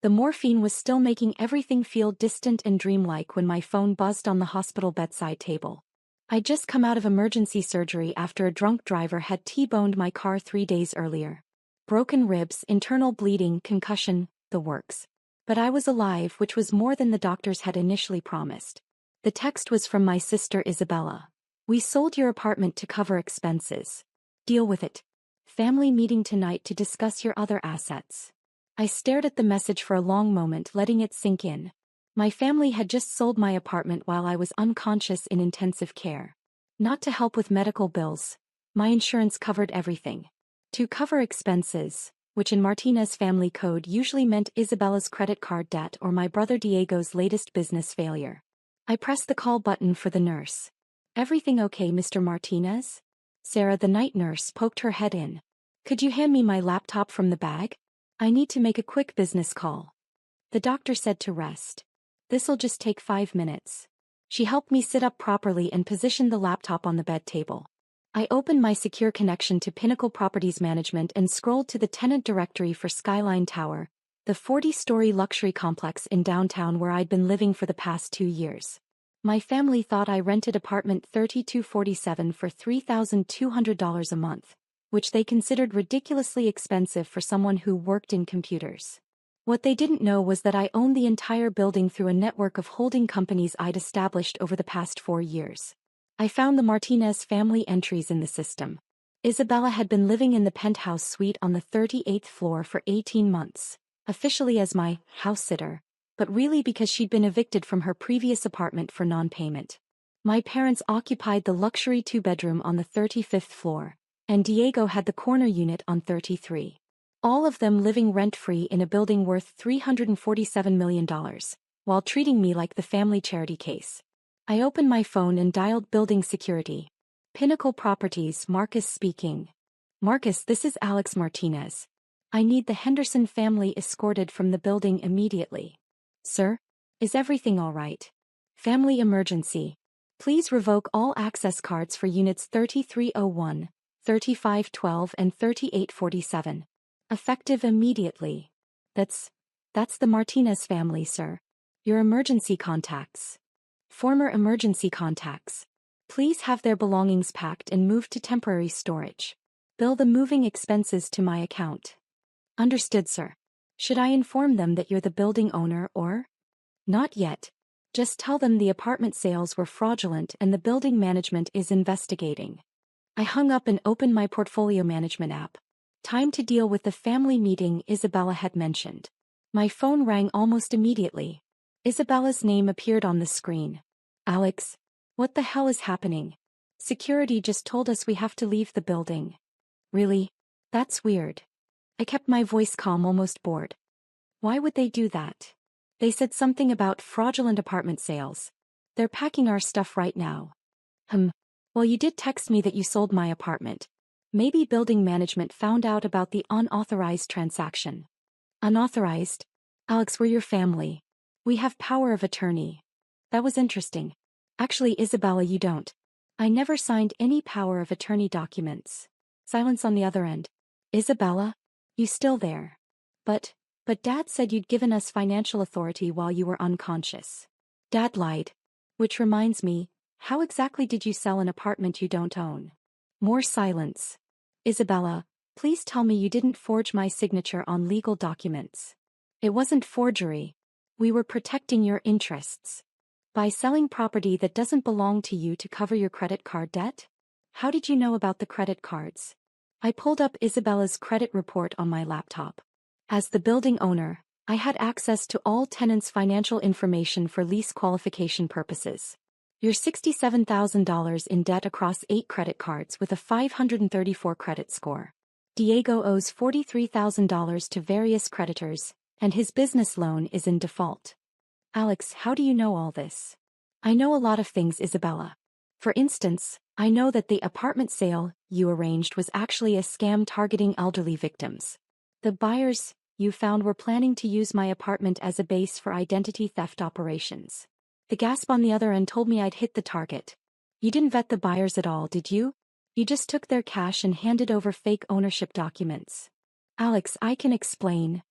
The morphine was still making everything feel distant and dreamlike when my phone buzzed on the hospital bedside table. I'd just come out of emergency surgery after a drunk driver had T-boned my car 3 days earlier. Broken ribs, internal bleeding, concussion, the works. But I was alive, which was more than the doctors had initially promised. The text was from my sister Isabella. "We sold your apartment to cover expenses. Deal with it. Family meeting tonight to discuss your other assets." I stared at the message for a long moment, letting it sink in. My family had just sold my apartment while I was unconscious in intensive care. Not to help with medical bills. My insurance covered everything. To cover expenses, which in Martinez family code usually meant Isabella's credit card debt or my brother Diego's latest business failure. I pressed the call button for the nurse. "Everything okay, Mr. Martinez?" Sarah, the night nurse, poked her head in. "Could you hand me my laptop from the bag? I need to make a quick business call." The doctor said to rest. "This'll just take 5 minutes." She helped me sit up properly and positioned the laptop on the bed table. I opened my secure connection to Pinnacle Properties Management and scrolled to the tenant directory for Skyline Tower, the 40-story luxury complex in downtown where I'd been living for the past 2 years. My family thought I rented apartment 3247 for $3,200 a month, which they considered ridiculously expensive for someone who worked in computers. What they didn't know was that I owned the entire building through a network of holding companies I'd established over the past 4 years. I found the Martinez family entries in the system. Isabella had been living in the penthouse suite on the 38th floor for 18 months, officially as my house sitter, but really because she'd been evicted from her previous apartment for non-payment. My parents occupied the luxury 2-bedroom on the 35th floor, and Diego had the corner unit on 33. All of them living rent-free in a building worth $347 million, while treating me like the family charity case. I opened my phone and dialed building security. "Pinnacle Properties, Marcus speaking." "Marcus, this is Alex Martinez. I need the Henderson family escorted from the building immediately." "Sir? Is everything all right?" "Family emergency. Please revoke all access cards for units 3301, 3512 and 3847. Effective immediately." That's the Martinez family, sir. Your emergency contacts." "Former emergency contacts. Please have their belongings packed and moved to temporary storage. Bill the moving expenses to my account." "Understood, sir. Should I inform them that you're the building owner or?" "Not yet. Just tell them the apartment sales were fraudulent and the building management is investigating." I hung up and opened my portfolio management app. Time to deal with the family meeting Isabella had mentioned. My phone rang almost immediately. Isabella's name appeared on the screen. "Alex, what the hell is happening? Security just told us we have to leave the building." "Really? That's weird." I kept my voice calm, almost bored. "Why would they do that?" "They said something about fraudulent apartment sales. They're packing our stuff right now." Well, you did text me that you sold my apartment. Maybe building management found out about the unauthorized transaction." "Unauthorized? Alex, we're your family. We have power of attorney." That was interesting. "Actually, Isabella, you don't. I never signed any power of attorney documents." Silence on the other end. "Isabella? You still there?" But Dad said you'd given us financial authority while you were unconscious." "Dad lied. Which reminds me, how exactly did you sell an apartment you don't own?" More silence. "Isabella, please tell me you didn't forge my signature on legal documents." "It wasn't forgery. We were protecting your interests. By selling property that doesn't belong to you to cover your credit card debt?" "How did you know about the credit cards?" I pulled up Isabella's credit report on my laptop. As the building owner, I had access to all tenants' financial information for lease qualification purposes. "You're $67,000 in debt across 8 credit cards with a 534 credit score. Diego owes $43,000 to various creditors, and his business loan is in default." "Alex, how do you know all this?" "I know a lot of things, Isabella. For instance, I know that the apartment sale you arranged was actually a scam targeting elderly victims. The buyers you found were planning to use my apartment as a base for identity theft operations." The gasp on the other end told me I'd hit the target. "You didn't vet the buyers at all, did you? You just took their cash and handed over fake ownership documents." "Alex, I can explain."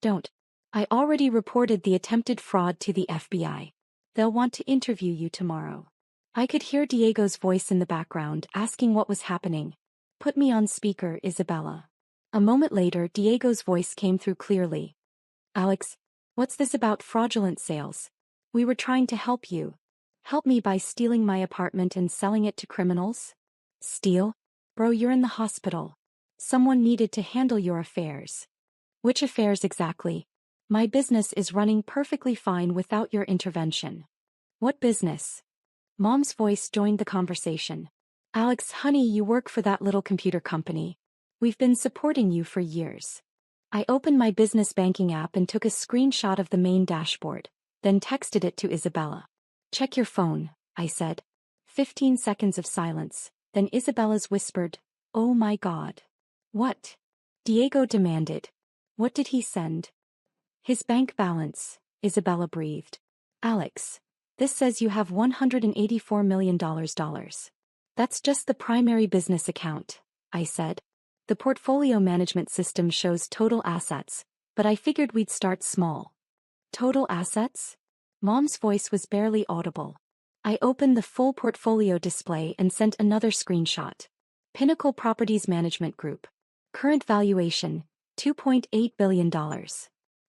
"Don't. I already reported the attempted fraud to the FBI. They'll want to interview you tomorrow. I could hear Diego's voice in the background asking what was happening. Put me on speaker, Isabella. A moment later, Diego's voice came through clearly. Alex, what's this about fraudulent sales? We were trying to help you. Help me by stealing my apartment and selling it to criminals? Steal? Bro, you're in the hospital. Someone needed to handle your affairs. Which affairs exactly? My business is running perfectly fine without your intervention. What business? Mom's voice joined the conversation. Alex, honey, you work for that little computer company. We've been supporting you for years. I opened my business banking app and took a screenshot of the main dashboard, then texted it to Isabella. Check your phone, I said. 15 seconds of silence, then Isabella's whispered, Oh my God. What? Diego demanded. What did he send? His bank balance, Isabella breathed. Alex, this says you have $184 million. That's just the primary business account, I said. The portfolio management system shows total assets, but I figured we'd start small. Total assets? Mom's voice was barely audible. I opened the full portfolio display and sent another screenshot. Pinnacle Properties Management Group. Current valuation, $2.8 billion.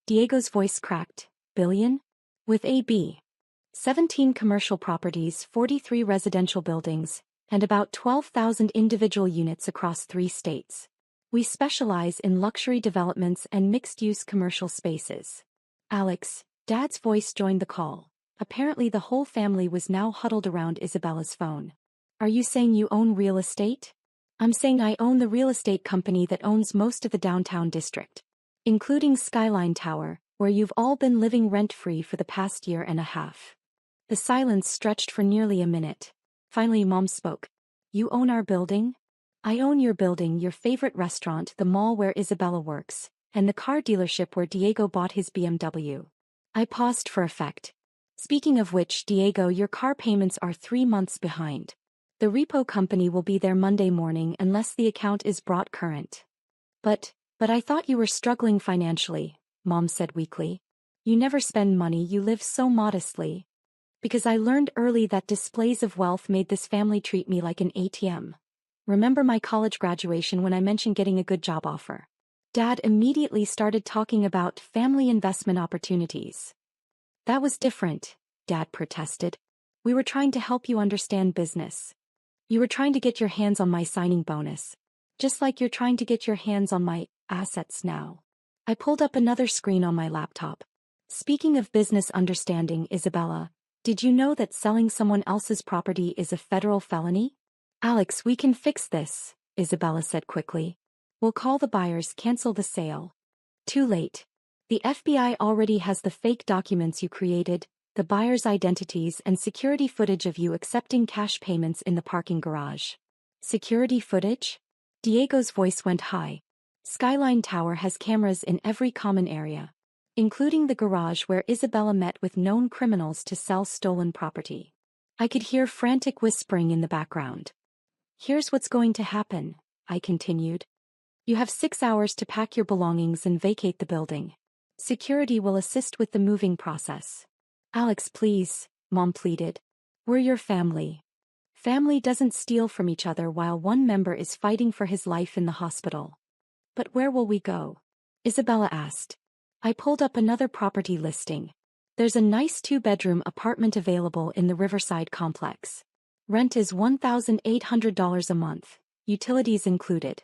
Diego's voice cracked. Billion? With a B. 17 commercial properties, 43 residential buildings, and about 12,000 individual units across 3 states. We specialize in luxury developments and mixed-use commercial spaces. Alex, Dad's voice joined the call. Apparently the whole family was now huddled around Isabella's phone. Are you saying you own real estate? I'm saying I own the real estate company that owns most of the downtown district, including Skyline Tower, where you've all been living rent-free for the past year and a half. The silence stretched for nearly a minute. Finally, Mom spoke. You own our building? I own your building, your favorite restaurant, the mall where Isabella works, and the car dealership where Diego bought his BMW. I paused for effect. Speaking of which, Diego, your car payments are 3 months behind. The repo company will be there Monday morning unless the account is brought current. But I thought you were struggling financially, Mom said weakly. You never spend money, you live so modestly. Because I learned early that displays of wealth made this family treat me like an ATM. Remember my college graduation when I mentioned getting a good job offer? Dad immediately started talking about family investment opportunities. That was different, Dad protested. We were trying to help you understand business. You were trying to get your hands on my signing bonus. Just like you're trying to get your hands on my assets now. I pulled up another screen on my laptop. Speaking of business understanding, Isabella, did you know that selling someone else's property is a federal felony? Alex, we can fix this, Isabella said quickly. We'll call the buyers, cancel the sale. Too late. The FBI already has the fake documents you created, the buyers' identities and security footage of you accepting cash payments in the parking garage. Security footage? Diego's voice went high. Skyline Tower has cameras in every common area, including the garage where Isabella met with known criminals to sell stolen property. I could hear frantic whispering in the background. Here's what's going to happen, I continued. You have 6 hours to pack your belongings and vacate the building. Security will assist with the moving process. Alex, please, Mom pleaded. We're your family. Family doesn't steal from each other while one member is fighting for his life in the hospital. But where will we go? Isabella asked. I pulled up another property listing. There's a nice 2-bedroom apartment available in the Riverside complex. Rent is $1,800 a month, utilities included.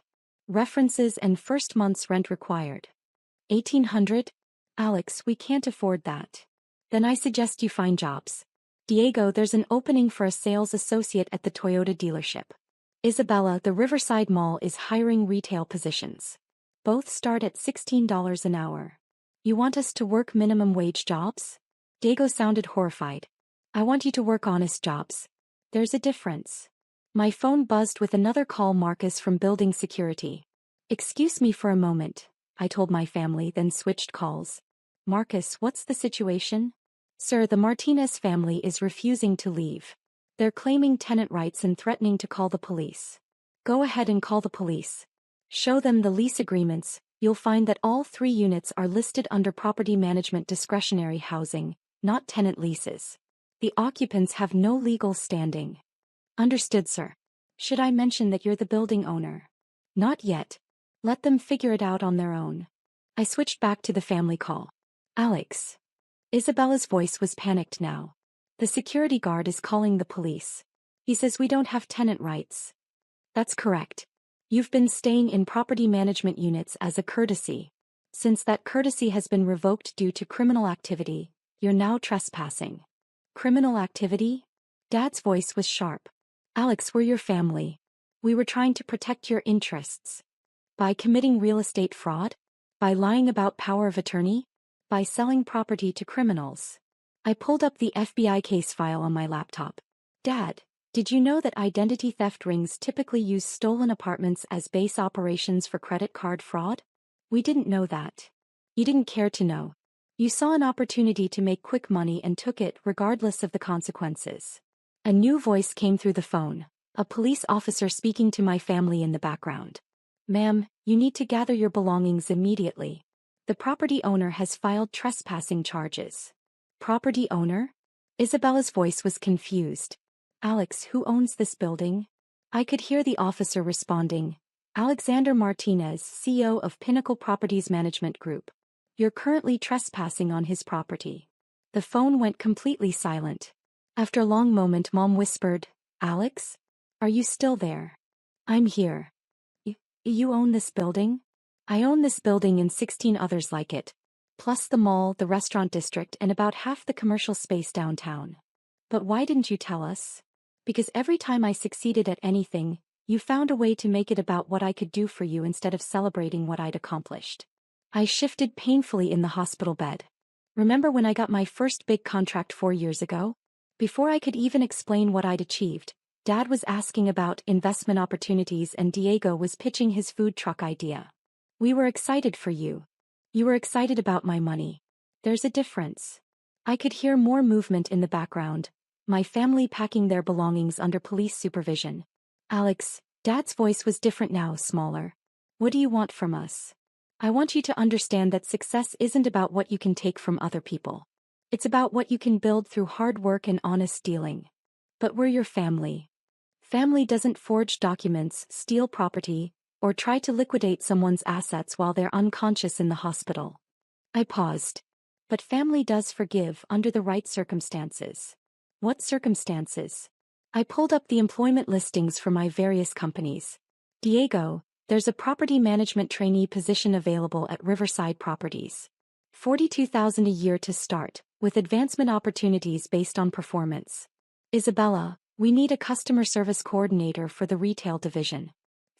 References and first month's rent required. $1,800? Alex, we can't afford that. Then I suggest you find jobs. Diego, there's an opening for a sales associate at the Toyota dealership. Isabella, the Riverside Mall is hiring retail positions. Both start at $16 an hour. You want us to work minimum wage jobs? Diego sounded horrified. I want you to work honest jobs. There's a difference. My phone buzzed with another call. Marcus from building security. Excuse me for a moment, I told my family, then switched calls. Marcus, what's the situation? Sir, the Martinez family is refusing to leave. They're claiming tenant rights and threatening to call the police. Go ahead and call the police. Show them the lease agreements, you'll find that all 3 units are listed under property management discretionary housing, not tenant leases. The occupants have no legal standing. Understood, sir. Should I mention that you're the building owner? Not yet. Let them figure it out on their own. I switched back to the family call. Alex. Isabella's voice was panicked now. The security guard is calling the police. He says we don't have tenant rights. That's correct. You've been staying in property management units as a courtesy. Since that courtesy has been revoked due to criminal activity, you're now trespassing. Criminal activity? Dad's voice was sharp. Alex, we're your family. We were trying to protect your interests. By committing real estate fraud? By lying about power of attorney? By selling property to criminals? I pulled up the FBI case file on my laptop. Dad, did you know that identity theft rings typically use stolen apartments as base operations for credit card fraud? We didn't know that. You didn't care to know. You saw an opportunity to make quick money and took it regardless of the consequences. A new voice came through the phone, a police officer speaking to my family in the background. Ma'am, you need to gather your belongings immediately. The property owner has filed trespassing charges. Property owner? Isabella's voice was confused. Alex, who owns this building? I could hear the officer responding. Alexander Martinez, CEO of Pinnacle Properties Management Group. You're currently trespassing on his property. The phone went completely silent. After a long moment, Mom whispered, Alex? Are you still there? I'm here. You own this building? I own this building and 16 others like it, plus the mall, the restaurant district, and about half the commercial space downtown. But why didn't you tell us? Because every time I succeeded at anything, you found a way to make it about what I could do for you instead of celebrating what I'd accomplished. I shifted painfully in the hospital bed. Remember when I got my first big contract 4 years ago? Before I could even explain what I'd achieved, Dad was asking about investment opportunities and Diego was pitching his food truck idea. We were excited for you. You were excited about my money. There's a difference. I could hear more movement in the background, my family packing their belongings under police supervision. Alex, Dad's voice was different now, smaller. What do you want from us? I want you to understand that success isn't about what you can take from other people. It's about what you can build through hard work and honest dealing. But we're your family. Family doesn't forge documents, steal property, or try to liquidate someone's assets while they're unconscious in the hospital. I paused. But family does forgive under the right circumstances. What circumstances? I pulled up the employment listings for my various companies. Diego, there's a property management trainee position available at Riverside Properties. $42,000 a year to start, with advancement opportunities based on performance. Isabella, we need a customer service coordinator for the retail division.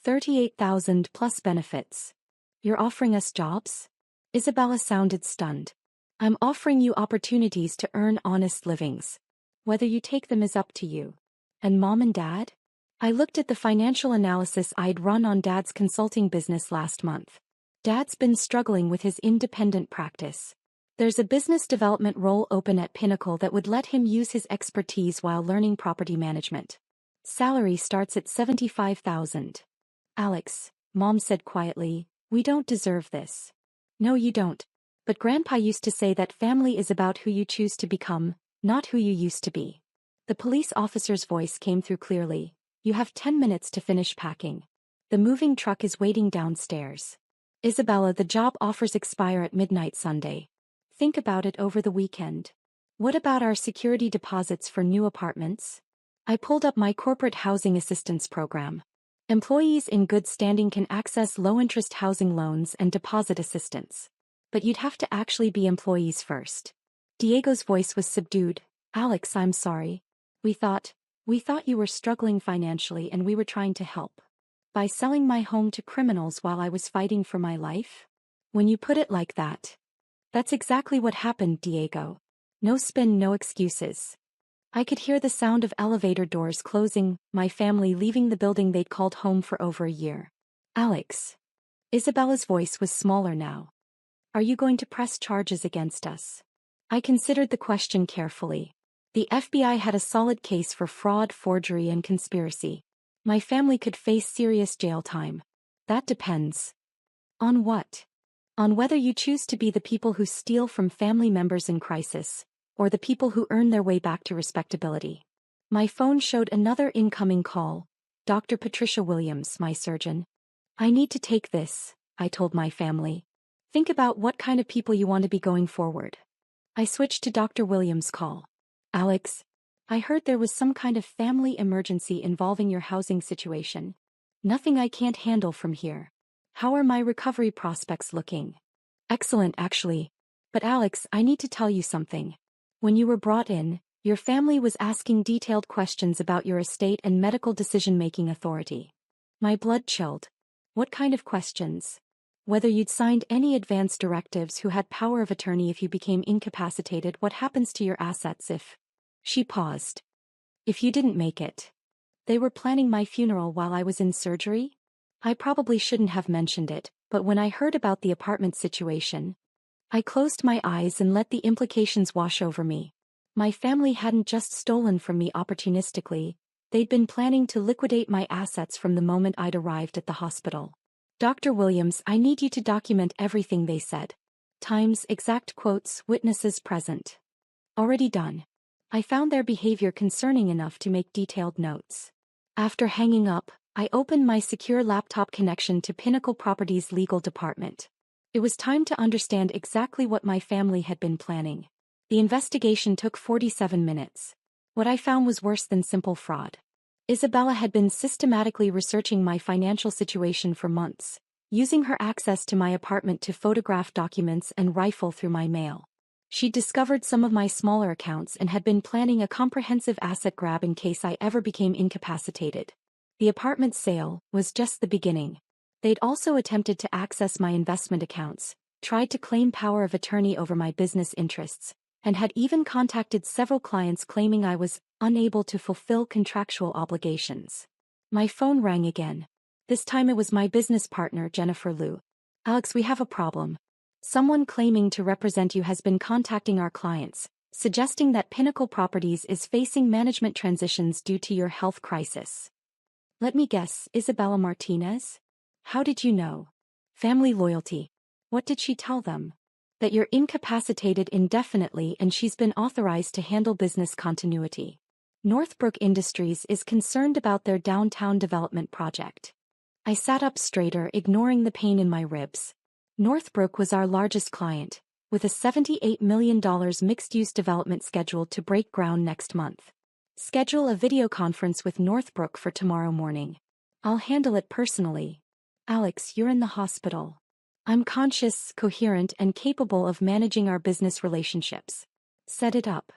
$38,000 plus benefits. You're offering us jobs? Isabella sounded stunned. I'm offering you opportunities to earn honest livings. Whether you take them is up to you. And Mom and Dad? I looked at the financial analysis I'd run on Dad's consulting business last month. Dad's been struggling with his independent practice. There's a business development role open at Pinnacle that would let him use his expertise while learning property management. Salary starts at $75,000. Alex, Mom said quietly, we don't deserve this. No, you don't. But Grandpa used to say that family is about who you choose to become, not who you used to be. The police officer's voice came through clearly. You have 10 minutes to finish packing. The moving truck is waiting downstairs. Isabella, the job offers expire at midnight Sunday. Think about it over the weekend. What about our security deposits for new apartments? I pulled up my corporate housing assistance program. Employees in good standing can access low-interest housing loans and deposit assistance. But you'd have to actually be employees first. Diego's voice was subdued. Alex, I'm sorry. We thought you were struggling financially and we were trying to help. By selling my home to criminals while I was fighting for my life? When you put it like that. That's exactly what happened, Diego. No spin, no excuses. I could hear the sound of elevator doors closing, my family leaving the building they'd called home for over a year. Alex. Isabella's voice was smaller now. Are you going to press charges against us? I considered the question carefully. The FBI had a solid case for fraud, forgery, and conspiracy. My family could face serious jail time. That depends. On what? On whether you choose to be the people who steal from family members in crisis, or the people who earn their way back to respectability. My phone showed another incoming call. Dr. Patricia Williams, my surgeon. I need to take this, I told my family. Think about what kind of people you want to be going forward. I switched to Dr. Williams' call. Alex, I heard there was some kind of family emergency involving your housing situation. Nothing I can't handle from here. How are my recovery prospects looking? Excellent, actually. But Alex, I need to tell you something. When you were brought in, your family was asking detailed questions about your estate and medical decision-making authority. My blood chilled. What kind of questions? Whether you'd signed any advance directives, who had power of attorney if you became incapacitated, what happens to your assets if... She paused. If you didn't make it. They were planning my funeral while I was in surgery? I probably shouldn't have mentioned it, but when I heard about the apartment situation, I closed my eyes and let the implications wash over me. My family hadn't just stolen from me opportunistically, they'd been planning to liquidate my assets from the moment I'd arrived at the hospital. Dr. Williams, I need you to document everything they said. Times, exact quotes, witnesses present. Already done. I found their behavior concerning enough to make detailed notes. After hanging up, I opened my secure laptop connection to Pinnacle Properties' legal department. It was time to understand exactly what my family had been planning. The investigation took 47 minutes. What I found was worse than simple fraud. Isabella had been systematically researching my financial situation for months, using her access to my apartment to photograph documents and rifle through my mail. She discovered some of my smaller accounts and had been planning a comprehensive asset grab in case I ever became incapacitated. The apartment sale was just the beginning. They'd also attempted to access my investment accounts, tried to claim power of attorney over my business interests, and had even contacted several clients claiming I was unable to fulfill contractual obligations. My phone rang again. This time it was my business partner, Jennifer Liu. Alex, we have a problem. Someone claiming to represent you has been contacting our clients, suggesting that Pinnacle Properties is facing management transitions due to your health crisis. Let me guess, Isabella Martinez? How did you know? Family loyalty. What did she tell them? That you're incapacitated indefinitely and she's been authorized to handle business continuity. Northbrook Industries is concerned about their downtown development project. I sat up straighter, ignoring the pain in my ribs. Northbrook was our largest client, with a $78 million mixed-use development scheduled to break ground next month. Schedule a video conference with Northbrook for tomorrow morning. I'll handle it personally. Alex, you're in the hospital. I'm conscious, coherent, and capable of managing our business relationships. Set it up.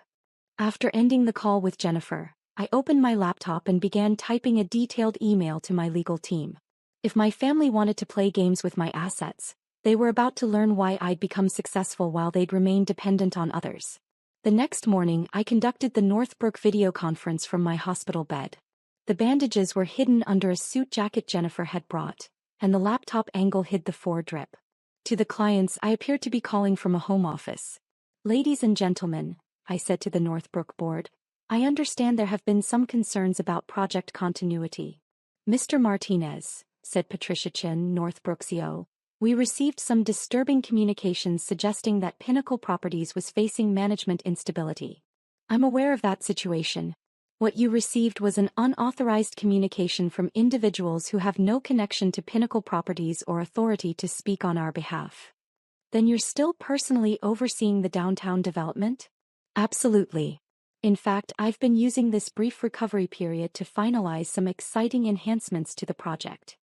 After ending the call with Jennifer, I opened my laptop and began typing a detailed email to my legal team. If my family wanted to play games with my assets, they were about to learn why I'd become successful while they'd remain dependent on others. The next morning, I conducted the Northbrook video conference from my hospital bed. The bandages were hidden under a suit jacket Jennifer had brought, and the laptop angle hid the foredrip. To the clients, I appeared to be calling from a home office. Ladies and gentlemen, I said to the Northbrook board, I understand there have been some concerns about project continuity. Mr. Martinez, said Patricia Chin, Northbrook's CEO, we received some disturbing communications suggesting that Pinnacle Properties was facing management instability. I'm aware of that situation. What you received was an unauthorized communication from individuals who have no connection to Pinnacle Properties or authority to speak on our behalf. Then you're still personally overseeing the downtown development? Absolutely. In fact, I've been using this brief recovery period to finalize some exciting enhancements to the project.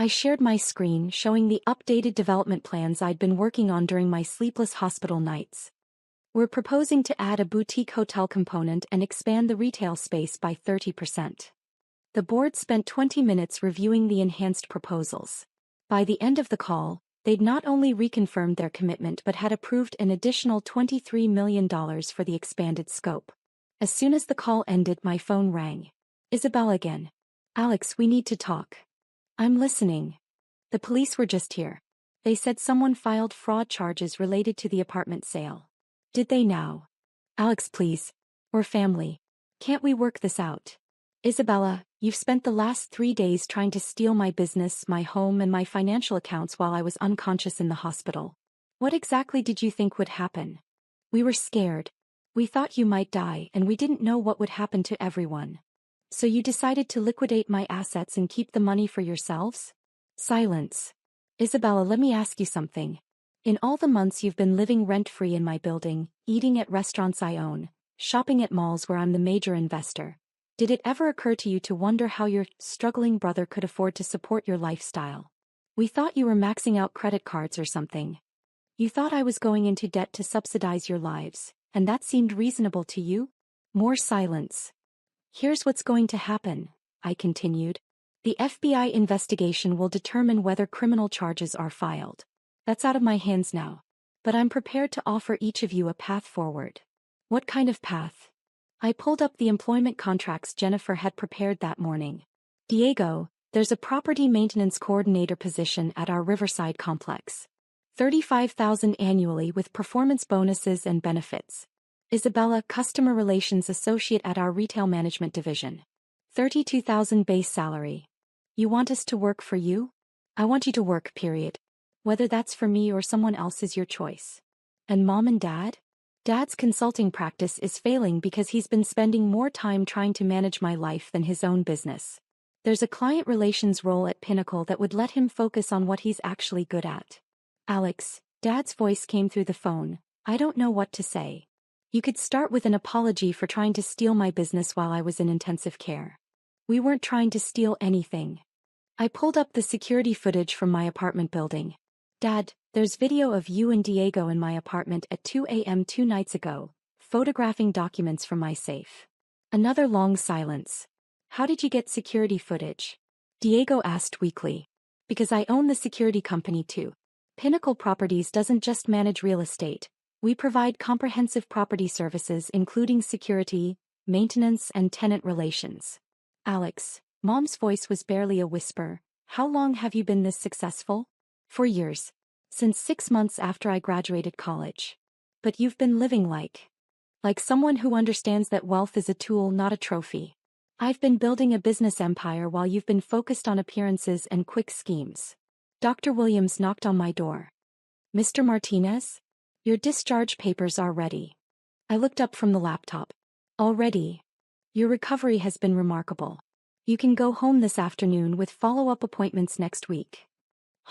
I shared my screen showing the updated development plans I'd been working on during my sleepless hospital nights. We're proposing to add a boutique hotel component and expand the retail space by 30%. The board spent 20 minutes reviewing the enhanced proposals. By the end of the call, they'd not only reconfirmed their commitment but had approved an additional $23 million for the expanded scope. As soon as the call ended, my phone rang. Isabel again. Alex, we need to talk. I'm listening. The police were just here. They said someone filed fraud charges related to the apartment sale. Did they now? Alex, please. We're family. Can't we work this out? Isabella, you've spent the last 3 days trying to steal my business, my home, and my financial accounts while I was unconscious in the hospital. What exactly did you think would happen? We were scared. We thought you might die, and we didn't know what would happen to everyone. So you decided to liquidate my assets and keep the money for yourselves? Silence. Isabella, let me ask you something. In all the months you've been living rent-free in my building, eating at restaurants I own, shopping at malls where I'm the major investor, did it ever occur to you to wonder how your struggling brother could afford to support your lifestyle? We thought you were maxing out credit cards or something. You thought I was going into debt to subsidize your lives, and that seemed reasonable to you? More silence. Here's what's going to happen, I continued. The FBI investigation will determine whether criminal charges are filed. That's out of my hands now. But I'm prepared to offer each of you a path forward. What kind of path? I pulled up the employment contracts Jennifer had prepared that morning. Diego, there's a property maintenance coordinator position at our Riverside complex. $35,000 annually with performance bonuses and benefits. Isabella, customer relations associate at our retail management division. $32,000 base salary. You want us to work for you? I want you to work, period. Whether that's for me or someone else is your choice. And mom and dad? Dad's consulting practice is failing because he's been spending more time trying to manage my life than his own business. There's a client relations role at Pinnacle that would let him focus on what he's actually good at. Alex, Dad's voice came through the phone. I don't know what to say. You could start with an apology for trying to steal my business while I was in intensive care. We weren't trying to steal anything. I pulled up the security footage from my apartment building. Dad, there's video of you and Diego in my apartment at 2 a.m. 2 nights ago, photographing documents from my safe. Another long silence. How did you get security footage? Diego asked weakly. Because I own the security company too. Pinnacle Properties doesn't just manage real estate. We provide comprehensive property services including security, maintenance, and tenant relations. Alex, Mom's voice was barely a whisper. How long have you been this successful? For years. Since 6 months after I graduated college. But you've been living like someone who understands that wealth is a tool, not a trophy. I've been building a business empire while you've been focused on appearances and quick schemes. Dr. Williams knocked on my door. Mr. Martinez? Your discharge papers are ready. I looked up from the laptop. Already? Your recovery has been remarkable. You can go home this afternoon with follow-up appointments next week.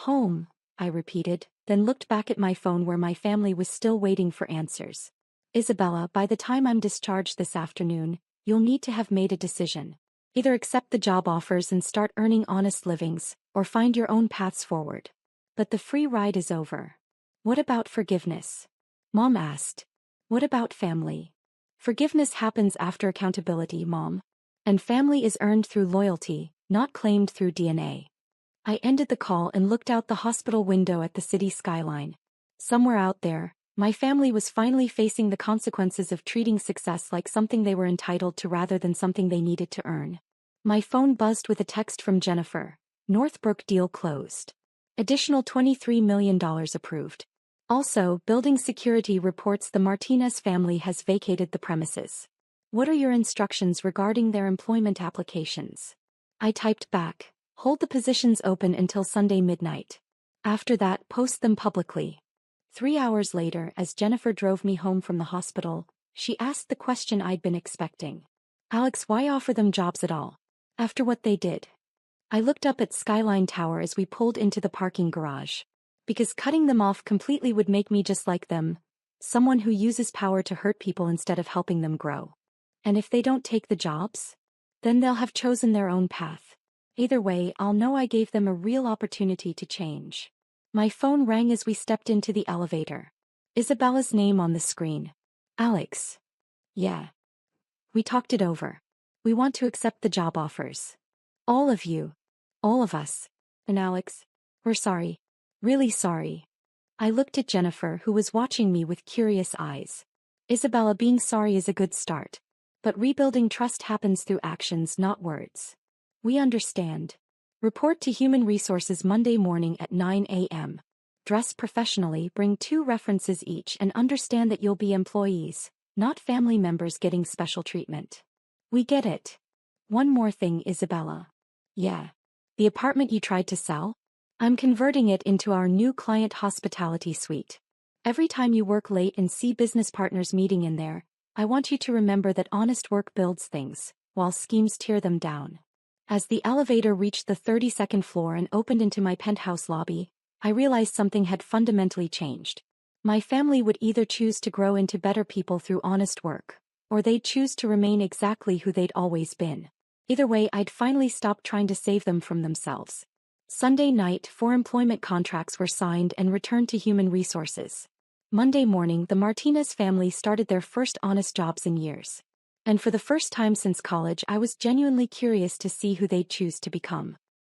Home, I repeated, then looked back at my phone where my family was still waiting for answers. Isabella, by the time I'm discharged this afternoon, you'll need to have made a decision. Either accept the job offers and start earning honest livings, or find your own paths forward. But the free ride is over. What about forgiveness? Mom asked. What about family? Forgiveness happens after accountability, Mom. And family is earned through loyalty, not claimed through DNA. I ended the call and looked out the hospital window at the city skyline. Somewhere out there, my family was finally facing the consequences of treating success like something they were entitled to rather than something they needed to earn. My phone buzzed with a text from Jennifer. Northbrook deal closed. Additional $23 million approved. Also, building security reports the Martinez family has vacated the premises. What are your instructions regarding their employment applications? I typed back. Hold the positions open until Sunday midnight. After that, post them publicly. 3 hours later, as Jennifer drove me home from the hospital, she asked the question I'd been expecting. Alex, why offer them jobs at all? After what they did? I looked up at Skyline Tower as we pulled into the parking garage. Because cutting them off completely would make me just like them. Someone who uses power to hurt people instead of helping them grow. And if they don't take the jobs? Then they'll have chosen their own path. Either way, I'll know I gave them a real opportunity to change. My phone rang as we stepped into the elevator. Isabella's name on the screen. Alex. Yeah. We talked it over. We want to accept the job offers. All of you. All of us. And Alex. We're sorry. Really sorry. I looked at Jennifer, who was watching me with curious eyes. Isabella, being sorry is a good start. But rebuilding trust happens through actions, not words. We understand. Report to Human Resources Monday morning at 9 a.m. Dress professionally, bring 2 references each, and understand that you'll be employees, not family members getting special treatment. We get it. One more thing, Isabella. Yeah. The apartment you tried to sell? I'm converting it into our new client hospitality suite. Every time you work late and see business partners meeting in there, I want you to remember that honest work builds things, while schemes tear them down. As the elevator reached the 32nd floor and opened into my penthouse lobby, I realized something had fundamentally changed. My family would either choose to grow into better people through honest work, or they'd choose to remain exactly who they'd always been. Either way, I'd finally stopped trying to save them from themselves. Sunday night, 4 employment contracts were signed and returned to human resources. Monday morning, the Martinez family started their first honest jobs in years. And for the first time since college, I was genuinely curious to see who they'd choose to become.